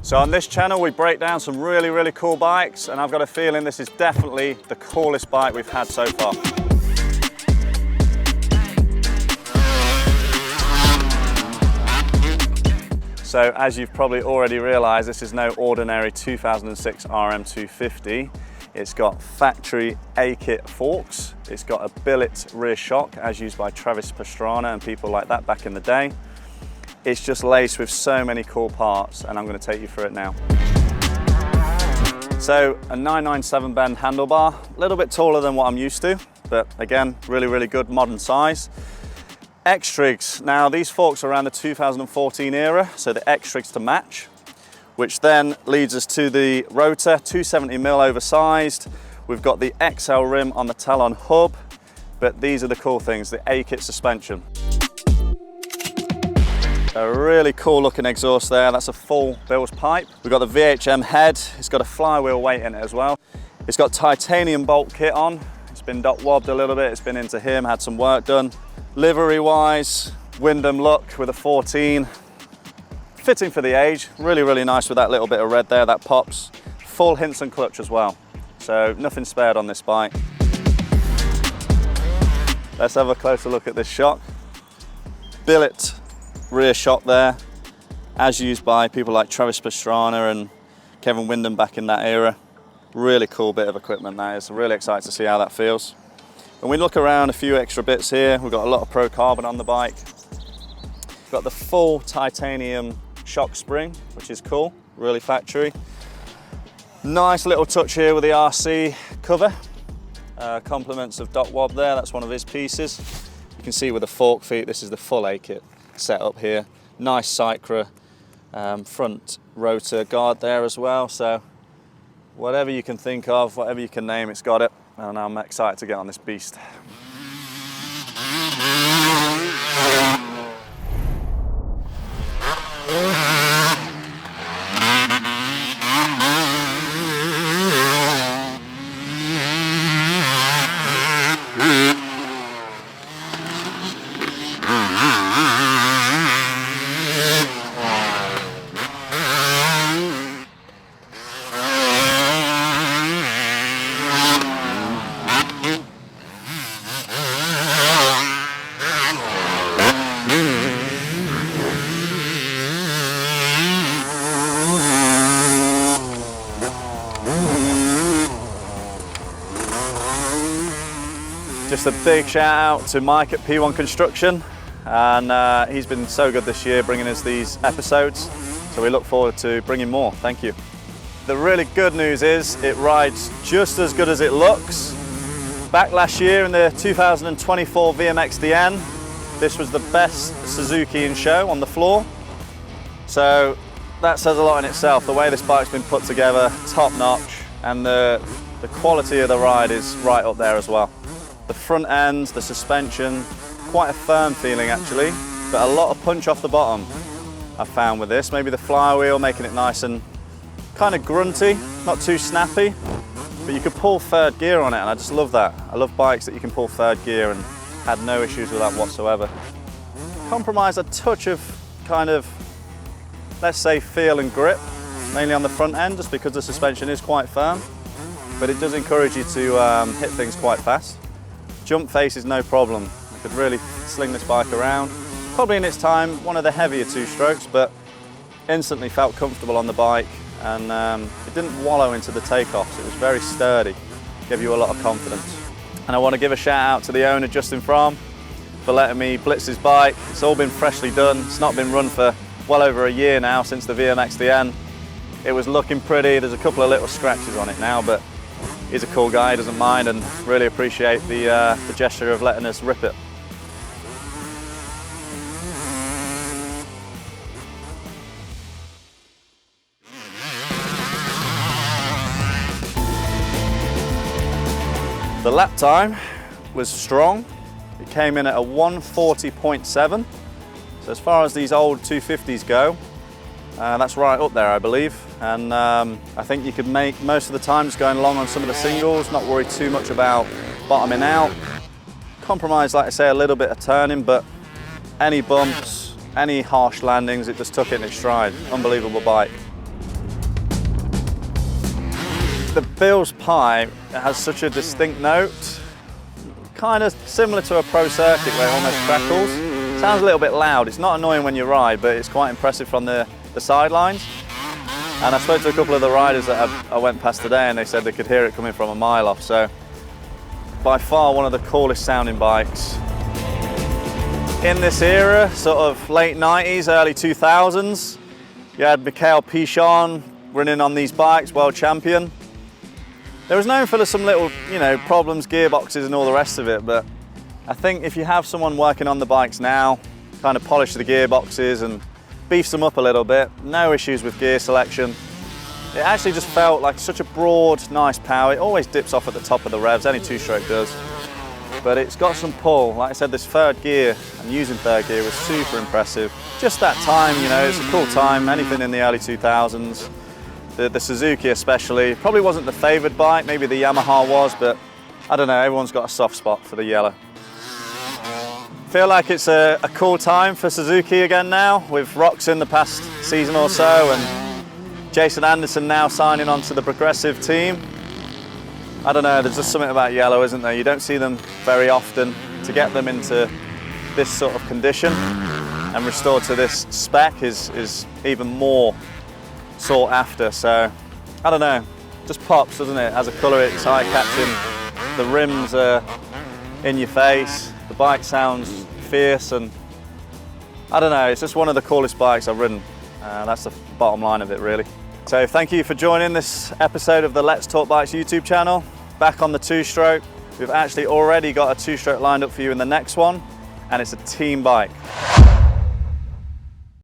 So on this channel we break down some really cool bikes, and I've got a feeling this is definitely the coolest bike we've had so far. So as you've probably already realised, this is no ordinary 2006 RM250. It's got factory A-kit forks. It's got a billet rear shock as used by Travis Pastrana and people like that back in the day. It's just laced with so many cool parts, and I'm going to take you through it now. So a 997 bend handlebar, a little bit taller than what I'm used to, but again, really good modern size. X-trigs, now these forks are around the 2014 era, so the X-trigs to match, which then leads us to the rotor, 270mm oversized. We've got the XL rim on the Talon hub, but these are the cool things, the A-kit suspension. A really cool looking exhaust there, that's a full bilge pipe. We've got the VHM head, it's got a flywheel weight in it as well. It's got titanium bolt kit on, it's been dot wobbed a little bit, it's been into him, had some work done. Livery wise, Wyndham look with a 14. Fitting for the age, really nice with that little bit of red there, that pops. Full Hinson clutch as well, so nothing spared on this bike. Let's have a closer look at this shock. Billet rear shock there, as used by people like Travis Pastrana and Kevin Wyndham back in that era. Really cool bit of equipment that is, really excited to see how that feels. When we look around, a few extra bits here, we've got a lot of Pro Carbon on the bike. We've got the full titanium shock spring, which is cool, really factory. Nice little touch here with the RC cover. Compliments of Dot Wob there, that's one of his pieces. You can see with the fork feet, this is the full A-kit set up here. Nice Cycra front rotor guard there as well, so whatever you can think of, whatever you can name, it's got it, and I'm excited to get on this beast. Just a big shout out to Mike at P1 Construction, and he's been so good this year bringing us these episodes, so we look forward to bringing more. Thank you. The really good news is it rides just as good as it looks. Back last year in the 2024 VMXDN, this was the best Suzuki in show on the floor, so that says a lot in itself. The way this bike's been put together, top notch, and the quality of the ride is right up there as well. The front end, the suspension, quite a firm feeling actually, but a lot of punch off the bottom I found with this. Maybe the flywheel making it nice and kind of grunty, not too snappy, but you could pull third gear on it, and I just love that. I love bikes that you can pull third gear, and had no issues with that whatsoever. Compromise a touch of kind of, let's say, feel and grip, mainly on the front end, just because the suspension is quite firm, but it does encourage you to hit things quite fast. Jump face is no problem. You could really sling this bike around. Probably in its time, one of the heavier two-strokes, but instantly felt comfortable on the bike, and it didn't wallow into the takeoffs. It was very sturdy, gave you a lot of confidence. And I want to give a shout out to the owner, Justin Fromm, for letting me blitz his bike. It's all been freshly done. It's not been run for well over a year now, since the VMXDN. It was looking pretty. There's a couple of little scratches on it now, but he's a cool guy, he doesn't mind, and really appreciate the gesture of letting us rip it. The lap time was strong. It came in at a 140.7. So as far as these old 250s go, that's right up there, I believe. And I think you could make most of the time just going along on some of the singles, not worry too much about bottoming out. Compromise, like I say, a little bit of turning, but any bumps, any harsh landings, it just took it in its stride. Unbelievable bike. The Bill's pipe has such a distinct note, kind of similar to a Pro Circuit where it almost crackles. Sounds a little bit loud. It's not annoying when you ride, but it's quite impressive from the sidelines. And I spoke to a couple of the riders that I went past today, and they said they could hear it coming from a mile off. So by far one of the coolest sounding bikes. In this era, sort of late 90s, early 2000s, you had Mikhail Pichon running on these bikes, world champion. There was known for some little, problems, gearboxes and all the rest of it, but I think if you have someone working on the bikes now, kind of polish the gearboxes and beefs them up a little bit, no issues with gear selection. It actually just felt like such a broad, nice power. It always dips off at the top of the revs, any two-stroke does. But it's got some pull. Like I said, this third gear, and using third gear was super impressive. Just that time, it's a cool time, anything in the early 2000s. The Suzuki especially, probably wasn't the favoured bike, maybe the Yamaha was, but I don't know, everyone's got a soft spot for the yellow. Feel like it's a cool time for Suzuki again now, with Roxon the past season or so, and Jason Anderson now signing on to the Progressive team. I don't know, there's just something about yellow, isn't there? You don't see them very often. To get them into this sort of condition and restored to this spec is even more sought after. So, I don't know, just pops, doesn't it? As a colour, it's eye-catching. The rims are in your face. The bike sounds fierce, and I don't know, it's just one of the coolest bikes I've ridden. That's the bottom line of it, really. So thank you for joining this episode of the Let's Talk Bikes YouTube channel. Back on the two-stroke. We've actually already got a two-stroke lined up for you in the next one, and it's a team bike.